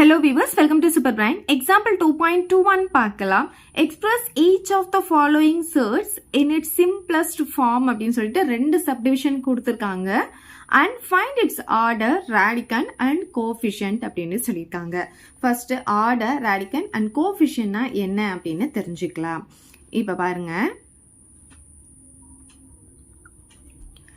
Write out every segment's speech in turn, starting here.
Hello viewers, welcome to Super Brain. Example 2.21 பார்க்கலாம். Express each of the following words in its simplest form அப்படின்னு சொல்லிட்டு ரெண்டு subdivision கொடுத்திருக்காங்க. And find its order, radicand and coefficient அப்படின்னு சொல்லியிருக்காங்க. First order, radicand and coefficient என்ன அப்படின்னு தெரிஞ்சுக்கலாம். இப்ப பாருங்க.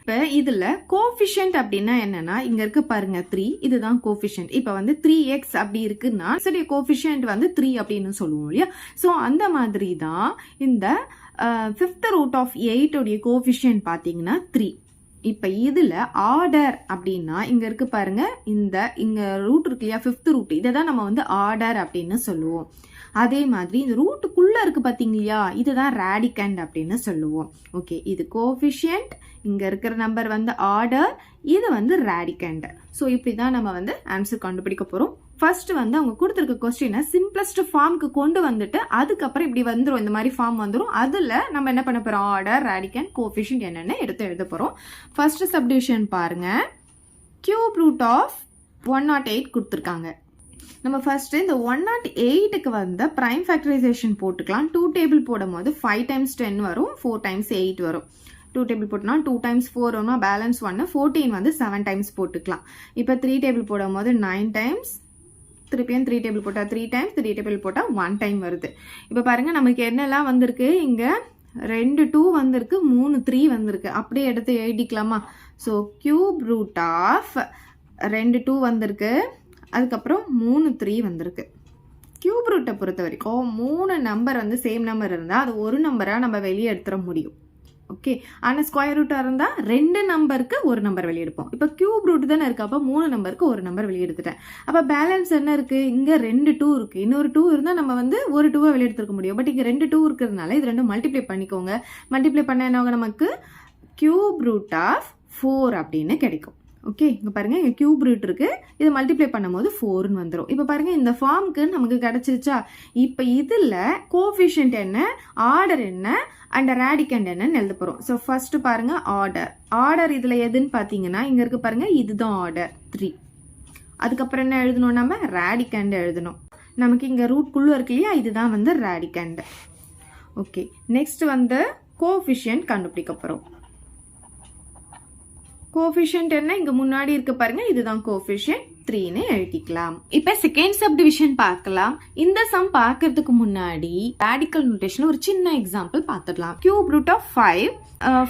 இப்போ இதில் கோஃபிஷியன்ட் அப்படின்னா என்னன்னா இங்க இருக்கு பாருங்க 3 இதுதான் கோஃபிஷியன்ட். இப்போ வந்து 3x அப்படி இருக்குன்னா சரி கோஃபிஷியன்ட் வந்து 3 அப்படின்னு சொல்லுவோம் இல்லையா. ஸோ அந்த மாதிரி தான் இந்த 5th root of 8 உடைய கோஃபிஷியன்ட் பார்த்தீங்கன்னா 3. இப்போ இதில் ஆர்டர் அப்படின்னா இங்க இருக்கு பாருங்க இங்க ரூட் இருக்கு இல்லையா 5th root இதை தான் நம்ம வந்து ஆர்டர் அப்படின்னு சொல்லுவோம். அதே மாதிரி இந்த ரூட்டுக்குள்ள இருக்கு பாத்தீங்க இல்லையா இதுதான் ரேடிகண்ட் அப்படின்னு சொல்லுவோம். ஓகே இது கோஃபிஷியன்ட் இங்க இருக்கிற நம்பர் வந்து ஆர்டர் இது வந்து ரேடிகண்ட். ஸோ இப்படிதான் நம்ம வந்து ஆன்சர் கண்டுபிடிக்க போறோம். ஃபர்ஸ்ட் வந்து அவங்க கொடுத்துருக்க கொஸ்டினை சிம்பிளஸ்ட் ஃபார்முக்கு கொண்டு வந்துட்டு அதுக்கப்புறம் இப்படி வந்துடும் இந்த மாதிரி ஃபார்ம் வந்துடும். அதுல நம்ம என்ன பண்ண போறோம் ஆர்டர் ரேடிகண்ட் கோஃபிஷியன்ட் என்னன்னு எடுத்து எழுத போறோம். ஃபர்ஸ்ட் சப்டிவிஷன் பாருங்க கியூப் ரூட் ஆஃப் 108 கொடுத்துருக்காங்க. நம்ம ஃபர்ஸ்ட் இந்த 108க்கு வந்து பிரைம் ஃபேக்டரைசேஷன் போட்டுக்கலாம். 2 டேபிள் போடும் போது 5 டைம்ஸ் 10 வரும் 4 டைம்ஸ் 8 வரும். 2 டேபிள் போட்டோம்னா 2 டைம்ஸ் 4 வரும்னா பேலன்ஸ் 1 14 வந்து 7 டைம்ஸ் போட்டுக்கலாம். இப்போ 3 டேபிள் போடும் போது 9 டைம்ஸ் திருப்பியும் 3 டேபிள் போட்டால் 3 டைம்ஸ் 3 டேபிள் போட்டால் 1 டைம் வருது. இப்போ பாருங்க நமக்கு என்னெல்லாம் வந்திருக்கு இங்க 2 2 வந்திருக்கு 3 3 வந்திருக்கு. அப்படியே எடுத்து எழுதிக்கலாமா. ஸோ கியூப் ரூட் ஆஃப் 2 2 வந்திருக்கு அதுக்கப்புறம் 3 3 வந்திருக்கு. கியூப் ரூட்டை பொறுத்த வரைக்கும் 3 நம்பர் வந்து சேம் நம்பர் இருந்தால் அது ஒரு நம்பராக நம்ம வெளியே எடுத்துட முடியும். ஓகே ஆனால் ஸ்கொயர் ரூட்டாக இருந்தால் 2 நம்பருக்கு ஒரு நம்பர் வெளியே எடுப்போம். இப்போ கியூப் ரூட் தானே இருக்கு அப்போ 3 நம்பருக்கு ஒரு நம்பர் வெளியே எடுத்துட்டேன். அப்போ பேலன்ஸ் என்ன இருக்கு இங்கே 2 2 இருக்கு. இன்னொரு 2 இருந்தால் நம்ம வந்து ஒரு 2 வெளியே எடுத்துருக்க முடியும். பட் இங்கே 2 2 இருக்கிறதுனால இது ரெண்டும் மல்டிப்ளை பண்ணிக்கோங்க. மல்டிப்ளை பண்ண என்ன நமக்கு கியூப் ரூட் ஆஃப் 4 அப்படின்னு கிடைக்கும். ஓகே இங்க பாருங்க இங்க கியூப் ரூட் இருக்கு இது மல்டிப்ளை பண்ணும்போது 4ன்னு வந்துடும். இப்போ பாருங்க இந்த ஃபார்முக்கு நமக்கு கிடைச்சிருச்சா. இப்போ இதுல கோஃபிஷியன்ட் என்ன ஆர்டர் என்ன அண்ட் ரேடிகண்ட் என்னன்னு எழுத போறோம். ஸோ ஃபர்ஸ்ட் பாருங்க ஆர்டர் இதுல எதுன்னு பாத்தீங்கன்னா இங்க இருக்கு பாருங்க இதுதான் ஆர்டர் 3. அதுக்கப்புறம் என்ன எழுதணும் நம்ம ரேடிகண்ட் எழுதணும். நமக்கு இங்க ரூட்குள்ள இருக்கு இல்லையா இதுதான் வந்து ரேடிகண்ட். ஓகே நெக்ஸ்ட் வந்து கோஃபிஷியன்ட் கண்டுபிடிக்க போறோம். கோஃபிஷியன்ட் என்ன இங்க முன்னாடி இருக்கு பாருங்க இதுதான் கோஃபிஷியன்ட் 3ன்னு எழுதிக்கலாம். இப்ப செகண்ட் சப்டிவிஷன் பார்க்கலாம். இந்த சம் பார்க்கிறதுக்கு முன்னாடி ராடிக்கல் நோட்டேஷன் ஒரு சின்ன எக்ஸாம்பிள் பார்த்துடலாம். கியூப் ரூட் ஆஃப் 5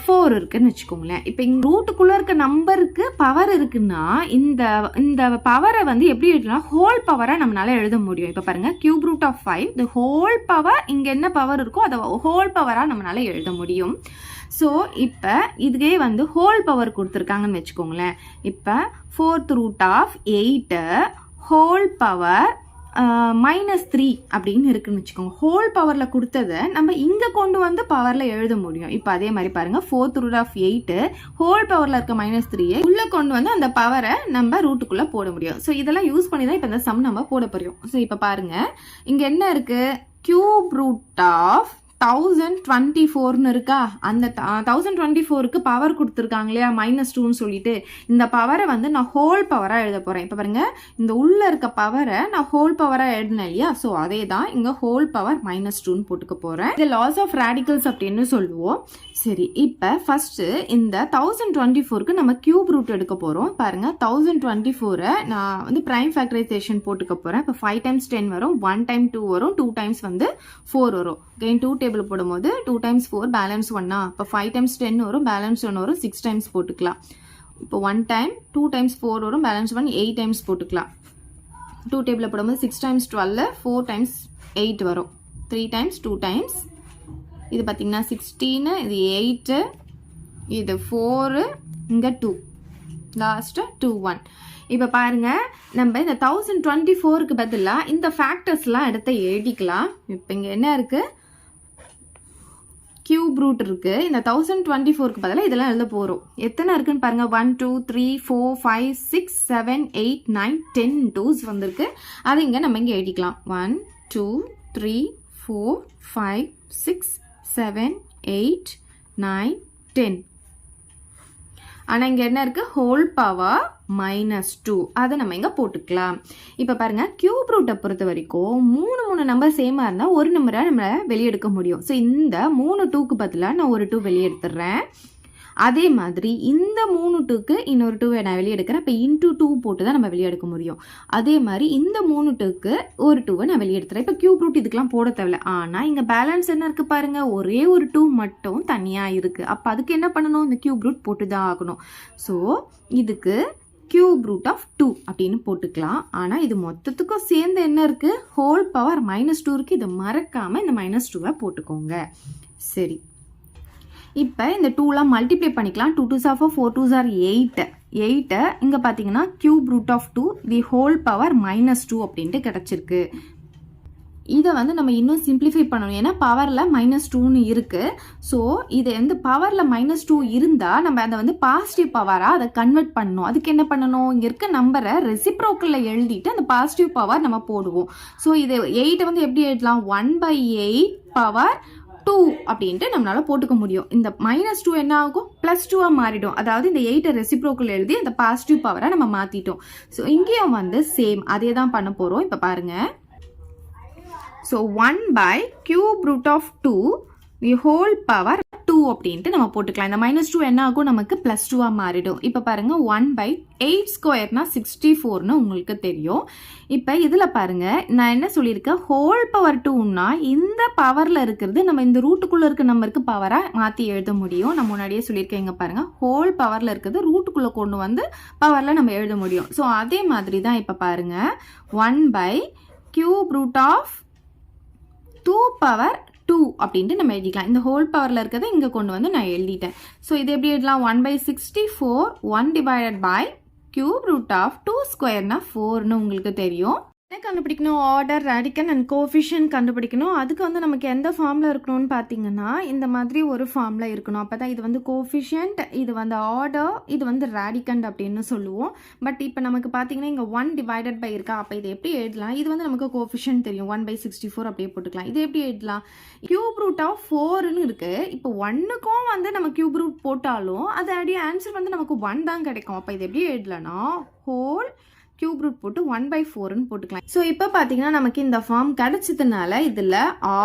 4 இருக்குன்னு வச்சுக்கோங்களேன். இப்ப இங்க ரூட்டுக்குள்ள இருக்க நம்பருக்கு பவர் இருக்குன்னா இந்த பவரை வந்து எப்படி எழுதலாம் ஹோல் பவரா நம்மளால எழுத முடியும். இப்ப பாருங்க cube root of 5 the whole power இங்க என்ன பவர் இருக்கோ அதை ஹோல் பவரா நம்மளால எழுத முடியும். ஸோ இப்போ இதுவே வந்து ஹோல் பவர் கொடுத்துருக்காங்கன்னு வச்சுக்கோங்களேன். இப்போ 4th root of 8 whole power -3 அப்படின்னு இருக்குன்னு வச்சுக்கோங்க. ஹோல் பவரில் கொடுத்ததை நம்ம இங்கே கொண்டு வந்து பவரில் எழுத முடியும். இப்போ அதே மாதிரி பாருங்க 4th root of 8 ஹோல் பவரில் இருக்க -3 உள்ளே கொண்டு வந்து அந்த பவரை நம்ம ரூட்டுக்குள்ளே போட முடியும். ஸோ இதெல்லாம் யூஸ் பண்ணி தான் இப்போ இந்த சம் நம்ம போட போகிறோம். ஸோ இப்போ பாருங்க இங்கே என்ன இருக்கு கியூப் ரூட் ஆஃப் 1024ன்னு இருக்கா. அந்த 1024க்கு பவர் கொடுத்துருக்காங்க இல்லையா -2ன்னு சொல்லிட்டு இந்த பவரை வந்து நான் ஹோல் பவரா எழுத போறேன். இப்ப பாருங்க இந்த உள்ள இருக்க பவரை நான் ஹோல் பவரா எழுதினேன் இல்லையா. ஸோ அதே தான் இங்க ஹோல் பவர் -2ன்னு போட்டுக்க போறேன். இது லாஸ் ஆஃப் ரேடிகல்ஸ் அப்படின்னு சொல்லுவோம். சரி இப்ப ஃபர்ஸ்ட் இந்த 1024க்கு நம்ம கியூப் ரூட் எடுக்க போறோம். பாருங்க 1024 நான் வந்து பிரைம் ஃபேக்டரைசேஷன் போட்டுக்க போறேன். இப்போ 5 டைம்ஸ் 10 வரும் 1 டைம் 2 வரும் 2 டைம்ஸ் வந்து 4 வரும். again 2 டேபிள் போடும்போது 2 டைம்ஸ் 4 பேலன்ஸ் 1 அப்போ 5 டைம்ஸ் 10 வரும் பேலன்ஸ் 1 வரும் 6 டைம்ஸ் போட்டுக்கலாம். இப்போ 1 டைம் 2 டைம்ஸ் 4 வரும் பேலன்ஸ் 1 8 டைம்ஸ் போட்டுக்கலாம். 2 டேபிள் போடும்போது 6 டைம்ஸ் 12 4 டைம்ஸ் 8 வரும் 3 டைம்ஸ் 2 டைம்ஸ் இது பார்த்தீங்கன்னா 16 இது 8 இது 4 இங்கே 2 லாஸ்ட் 2 1. இப்போ பாருங்க நம்ம இந்த 1024க்கு பதிலாக இந்த ஃபேக்டர்ஸ்லாம் எடுத்து எழுதிக்கலாம். இப்போ இங்கே என்ன இருக்கு கியூப் ரூட் இருக்கு. இந்த 1024க்கு பதிலாக இதெல்லாம் எழுத போறோம். எத்தனை இருக்குன்னு பாருங்க 1 2 3 4 5 6 7 8 9 10 2s வந்திருக்கு. அது இங்க நம்ம இங்க எழுதிக்கலாம் 1 2 3 4 5 6 7 8 9 10. ஆனால் இங்கே என்ன இருக்குது, ஹோல் பவர் -2. அதை நம்ம இங்கே போட்டுக்கலாம். இப்போ பாருங்கள், கியூப் ரூட்டை பொறுத்த வரைக்கும் 3 நம்பர் சேமாக இருந்தால் ஒரு நம்பரை நம்ம வெளியெடுக்க முடியும். ஸோ இந்த 3 2க்கு பதிலாக நான் ஒரு 2 வெளியெடுத்துடுறேன். அதே மாதிரி இந்த 3 2க்கு இன்னொரு 2 நான் வெளியெடுக்கிறேன். இப்போ இன்டூ 2 போட்டு தான் நம்ம வெளியெடுக்க முடியும். அதே மாதிரி இந்த 3 2க்கு ஒரு 2 நான் வெளியெடுத்துறேன். இப்போ கியூப் ரூட் இதுக்கெல்லாம் போட தேவையில்ல. ஆனால் இங்கே பேலன்ஸ் என்ன இருக்குது பாருங்கள், ஒரே ஒரு 2 மட்டும் தனியாக இருக்குது. அப்போ அதுக்கு என்ன பண்ணணும், இந்த கியூப் ரூட் போட்டு தான் ஆகணும். ஸோ இதுக்கு கியூப் ரூட் ஆஃப் 2 அப்படின்னு போட்டுக்கலாம். ஆனால் இது மொத்தத்துக்கும் சேர்ந்து என்ன இருக்குது, ஹோல் பவர் -2 இருக்குது. இதை மறக்காமல் இந்த -2 போட்டுக்கோங்க. சரி, இப்போ இந்த 2லாம் மல்டிப்ளை பண்ணிக்கலாம். 2 2s are 4, 4 2s are 8. 8 இங்கே பார்த்தீங்கன்னா cube root of 2 the whole power -2 அப்படின்ட்டு கிடச்சிருக்கு. இதை வந்து நம்ம இன்னும் சிம்பிளிஃபை பண்ணணும். ஏன்னா பவரில் -2ன்னு இருக்குது. ஸோ இது வந்து பவரில் -2 இருந்தால் நம்ம அதை வந்து பாசிட்டிவ் பவராக அதை கன்வெர்ட் பண்ணணும். அதுக்கு என்ன பண்ணணும், இங்கே இருக்க நம்பரை ரெசிப்ரோக்கலில் எழுதிட்டு அந்த பாசிட்டிவ் பவர் நம்ம போடுவோம். ஸோ இது 8 வந்து எப்படி எழுதலாம், 1/8 பவர் 2 அப்படின்ட்டு நம்மளால போட்டுக்க முடியும். இந்த -2 என்ன ஆகும், +2 மாறிடும். அதாவது இந்த 8 ரெசிப்ரோக்கல் எழுதி அந்த பாசிட்டிவ் பவரை நம்ம மாற்றிட்டோம். ஸோ இங்கேயும் வந்து சேம் அதே தான் பண்ண போகிறோம். இப்போ பாருங்கள், so 1/cube root of 2 the whole power 2 அப்படின்ட்டு நம்ம போட்டுக்கலாம். இந்த -2 என்ன ஆகும், நமக்கு +2 மாறிடும். இப்போ பாருங்க, 1/8 ஸ்கொயர்னா 64ன்னு உங்களுக்கு தெரியும். இப்போ இதில் பாருங்க, நான் என்ன சொல்லியிருக்கேன், ஹோல் பவர் 2னா இந்த பவரில் இருக்கிறது நம்ம இந்த ரூட்டுக்குள்ளே இருக்க நம்பருக்கு பவராக மாற்றி எழுத முடியும். நான் முன்னாடியே சொல்லியிருக்கேன். இங்கே பாருங்க, ஹோல் பவரில் இருக்கிறது ரூட்டுக்குள்ளே கொண்டு வந்து பவரில் நம்ம எழுத முடியும். ஸோ அதே மாதிரி தான் இப்போ பாருங்க, 1/cube root of 2 பவர் 2 அப்படின்ட்டு நம்ம எழுதிக்கலாம். இந்த ஹோல் பவரில் இருக்கிறத இங்கே கொண்டு வந்து நான் எழுதிட்டேன். ஸோ இது எப்படி எழுதலாம், 1/64 1 divided by cube root of 2 ஸ்கொயர்னா 4ன்னு உங்களுக்கு தெரியும். என்ன கண்டுபிடிக்கணும், ஆர்டர், ரேடிக்கன் அண்ட் கோஎஃபிஷியன்ட் கண்டுபிடிக்கணும். அதுக்கு வந்து நமக்கு எந்த ஃபார்மில் இருக்கணும்னு பார்த்தீங்கன்னா இந்த மாதிரி ஒரு ஃபார்மில் இருக்கணும். அப்போ தான் இது வந்து கோஎஃபிஷியன்ட், இது வந்து ஆர்டர், இது வந்து ரேடிக்கன்ட் அப்படின்னு சொல்லுவோம். பட் இப்போ நமக்கு பார்த்தீங்கன்னா இங்கே 1 டிவைடட் பை இருக்கா. அப்போ இது எப்படி எழுதலாம், இது வந்து நமக்கு கோஎஃபிஷியன்ட் தெரியும், 1/64 அப்படியே போட்டுக்கலாம். இது எப்படி எழுதலாம், கியூப் ரூட் ஆஃப் 4ன்னு இருக்குது. இப்போ 1க்கும் வந்து நம்ம கியூப் ரூட் போட்டாலும் அது அப்படியே ஆன்சர் வந்து நமக்கு 1 தான் கிடைக்கும். அப்போ இது எப்படி எழுதலாம்னா ஹோல் கியூப் ரூட் போட்டு 1/4ன்னு போட்டுக்கலாம். ஸோ இப்போ பார்த்தீங்கன்னா நமக்கு இந்த ஃபார்ம் கிடைச்சதுனால இதில்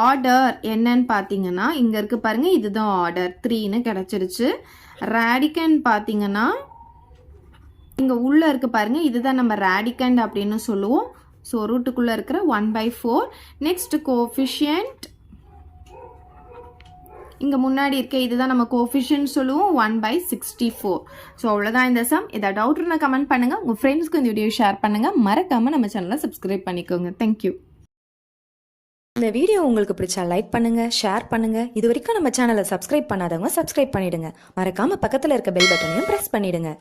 ஆர்டர் என்னன்னு பார்த்தீங்கன்னா இங்கே இருக்குது பாருங்கள், இதுதான் ஆர்டர் 3ன்னு கிடச்சிருச்சு. ரேடிக்கன்ட் பார்த்தீங்கன்னா இங்கே உள்ளே இருக்குது பாருங்கள், இதுதான் நம்ம ரேடிக்கன்ட் அப்படின்னு சொல்லுவோம். ஸோ ரூட்டுக்குள்ளே இருக்கிற 1/4. நெக்ஸ்ட் கோஎஃபிஷியன்ட் இங்கே முன்னாடி இருக்க இதுதான் நம்ம கோஎஃபிஷியன்ட் சொல்லுவோம், 1/64. ஸோ அவ்வளோதான் இந்த சம். இதை டவுட் இருந்தால் கமெண்ட் பண்ணுங்கள், உங்கள் ஃப்ரெண்ட்ஸ்க்கு இந்த வீடியோ ஷேர் பண்ணுங்கள், மறக்காமல் நம்ம சேனலை சப்ஸ்கிரைப் பண்ணிக்கோங்க. தேங்க்யூ. இந்த வீடியோ உங்களுக்கு பிடிச்சா லைக் பண்ணுங்க, ஷேர் பண்ணுங்க. இது வரைக்கும் நம்ம சேனலை சப்ஸ்கிரைப் பண்ணாதவங்க சப்ஸ்கிரைப் பண்ணிடுங்க. மறக்காம பக்கத்தில் இருக்க பெல் பட்டனையும் பிரஸ் பண்ணிடுங்க.